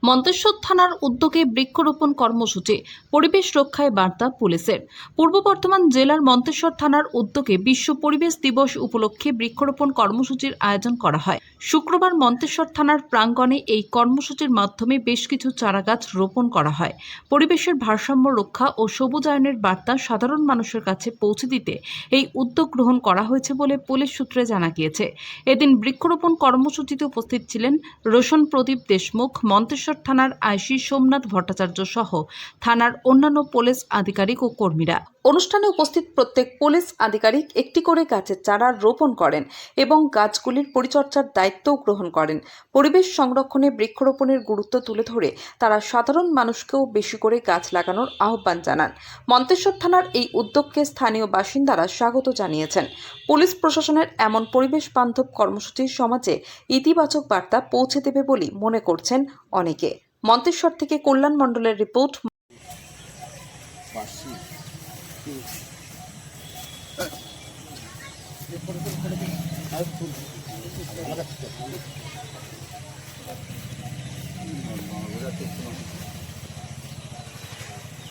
মন্তেশ্বর থানার উদ্যোগে বৃক্ষরোপণ কর্মসূচি, পরিবেশ রক্ষায় বার্তা পুলিশের। পূর্ব বর্ধমান জেলার মন্তেশ্বর থানার উদ্যোগে বিশ্ব পরিবেশ দিবস উপলক্ষে বৃক্ষরোপণ কর্মসূচির আয়োজন করা হয়। শুক্রবার মন্তেশ্বর থানার প্রাঙ্গণে এই কর্মসূচির মাধ্যমে বেশ কিছু চারাগাছ রোপণ করা হয়। পরিবেশের ভারসাম্য রক্ষা ও সবুজায়নের বার্তা সাধারণ মানুষের কাছে পৌঁছে দিতে এই উদ্যোগ গ্রহণ করা হয়েছে বলে পুলিশ সূত্রে জানা গিয়েছে। এদিন বৃক্ষরোপণ কর্মসূচিতে উপস্থিত ছিলেন রোশন প্রদীপ দেশমুখ, মন্তেশ্বর থানার আইসি সোমনাথ ভট্টাচার্য সহ থানার অন্যান্য পুলিশ আধিকারিক ও কর্মীরা। অনুষ্ঠানে উপস্থিত প্রত্যেক পুলিশ আধিকারিক একটি করে গাছের চারা রোপণ করেন এবং গাছগুলির পরিচর্যার দায়িত্বও গ্রহণ করেন। পরিবেশ সংরক্ষণে বৃক্ষরোপণের গুরুত্ব তুলে ধরে তারা সাধারণ মানুষকেও বেশি করে গাছ লাগানোর আহ্বান জানান। মন্তেশ্বর থানার এই উদ্যোগকে স্থানীয় বাসিন্দারা স্বাগত জানিয়েছেন। পুলিশ প্রশাসনের এমন পরিবেশ বান্ধব কর্মসূচি সমাজে ইতিবাচক বার্তা পৌঁছে দেবে বলে মনে করছেন অনেকে। মন্তেশ্বর থেকে কল্যাণ মণ্ডলের রিপোর্ট।